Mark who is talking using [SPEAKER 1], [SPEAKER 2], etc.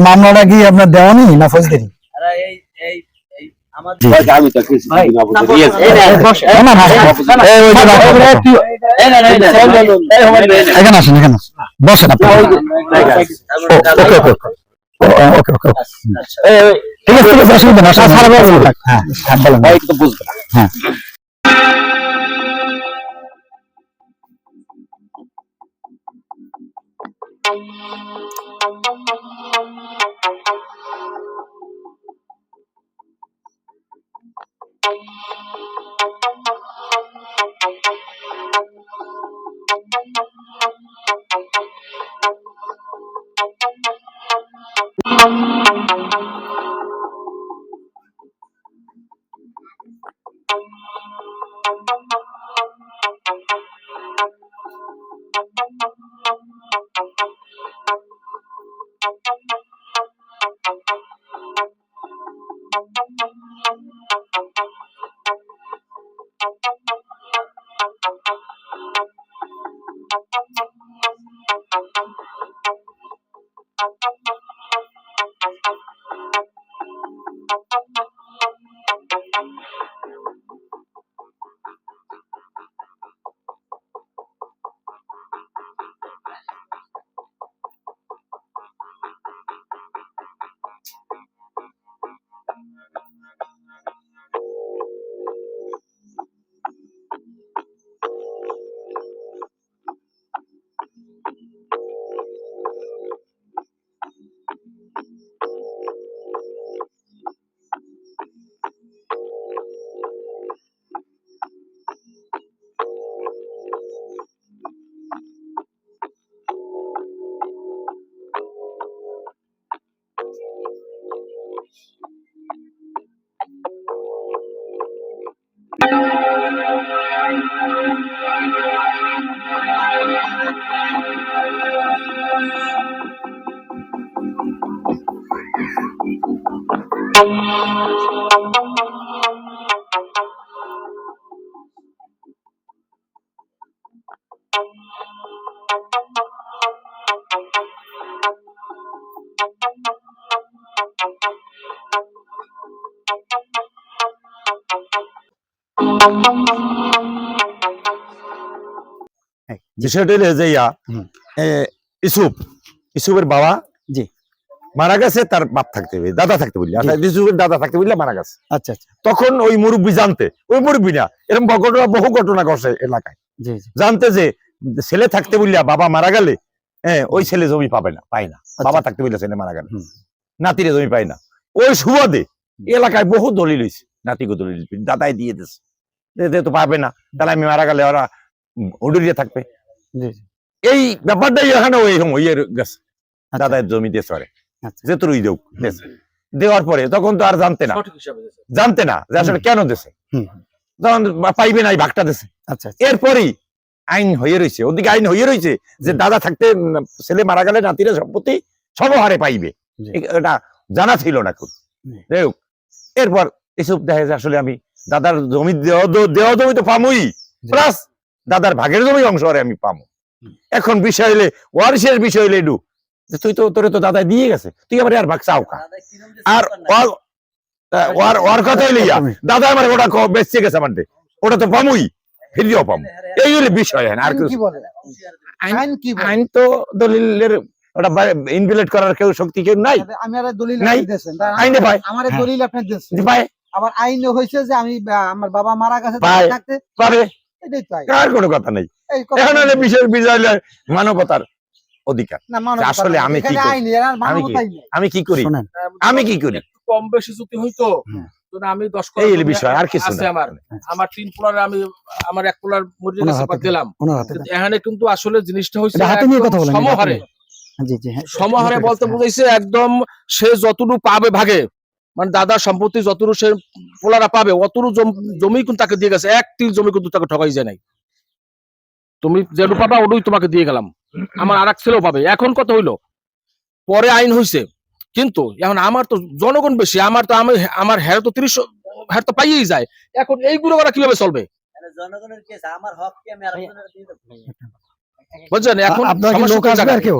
[SPEAKER 1] মামলাটা কি আপনার দেওয়ানি না ফৌজদারি? এখানে আসেন, এখানে বসেন আপনি। ঠিক আছে, অসুবিধা না। হ্যাঁ হ্যাঁ,
[SPEAKER 2] বিষয়টা হলো যে ইসুফের বাবা
[SPEAKER 1] জি
[SPEAKER 2] মারা গেছে, তার বাপ থাকতে হবে, দাদা থাকতে বললি, ইসুফের দাদা থাকতে বললে মারা গেছে।
[SPEAKER 1] আচ্ছা আচ্ছা,
[SPEAKER 2] তখন ওই মুরব্বী জানতে, ওই মুরব্বী না, এরকম বহু ঘটনা ঘটে এলাকায়, জানতে যে ছেলে থাকতে বললিয়া বাবা মারা গেলে ওই ছেলে জমি পাবে না, পায় না। বাবা থাকতে বললে ছেলে মারা গেলে নাতিরে জমি পায় না। ওই সুবাদে এলাকায় বহু দলিল হয়েছে, নাতিকে দলিল দাদাই দিয়ে দিচ্ছে, তো পাবে না, তাহলে আমি মারা গেলে ওরা উড়িয়ে থাকবে। এই ব্যাপারটাই এখানে ওই হয়ে গেছে, দাদার জমি দিয়ে চরে যে তোর দেও দেওয়ার পরে তখন তো আর জানতে না যে আসলে কেন দেশে, তখন পাইবে না, ভাগটা দেশে। এরপরই আইন হয়ে রয়েছে, ওদিকে আইন হয়ে রয়েছে যে দাদা থাকতে ছেলে মারা গেলে নাতিরা সম্পত্তি সমহারে পাইবে, এটা জানা ছিল না খুব। এরপর এসব দেখা যায় আসলে আমি দাদার জমি দেওয়া জমি তো পামই, প্লাস দাদার ভাগের জমি অংশ আমি পাবো। এখন বিষয় হলে ওয়ারিশের বিষয় হলে এডু তুই তো তোরে তো দাদা দিয়ে গেছে, তুই আবার আর ভাগ চাও কা? আর ওর কথা হইলে দাদা আমার ওটা বেঁচে গেছে, আমার ওটা তো পামুই, ফিরিও পামু। এই হলে বিষয়। আর আইন তো দলিলের ওটা ইনভিলেট করার কেউ শক্তি কেউ নাই।
[SPEAKER 3] আমি আর দলিল
[SPEAKER 2] আইনে পায়,
[SPEAKER 3] আমার দলিল আপনি দিয়েছেন
[SPEAKER 2] পায়,
[SPEAKER 3] আবার আইনে হয়েছে যে আমি আমার বাবা মারা গেছে থাকতে
[SPEAKER 2] পারে,
[SPEAKER 3] এটাই তো
[SPEAKER 2] আর কোনো কথা নেই। এখন হলে বিষয় মানবতার অধিকার। আসলে আমি কি করি, আমি কি করি, আমি কি করি,
[SPEAKER 4] কম বেশি যদি হইতো আমি 10
[SPEAKER 2] এই বিষয় আর কিছু না।
[SPEAKER 4] আমার 3 পোলার আমি আমার 1 পোলার মরিয়ে গেছে দিলাম। এখানে কিন্তু আসলে জিনিসটা হইছে সমহারে, সমহারে বলতে বুঝাইছে একদম সে যতটুকু পাবে ভাগে, মানে দাদার সম্পত্তি যতটুকু সে পোলারা পাবে অতটুকু জমি কিন্তু তাকে দিয়ে গেছে, 1 তিল জমি কিন্তু তাকে ঠকাই যায় নাই। তুমি যেটুকু পাবা ওটুই তোমাকে দিয়ে গেলাম, আমার আর এক ছেলেও পাবে। এখন কত হইলো, পরে আইন হয়েছে, কিন্তু এখন আমার তো জনগণ বেশি, আমার তো আমার হ্যাঁ তো 30 হ্যাঁ তো পাইয়েই যায়। এখন এইগুলো ওরা কিভাবে চলবে?
[SPEAKER 5] জনগণের কেস, আমার হক কি আমি আরেকজনের দিয়ে দেব?
[SPEAKER 4] বুঝছেন? এখন
[SPEAKER 1] আপনার কি লোক আসবে আর কেউ?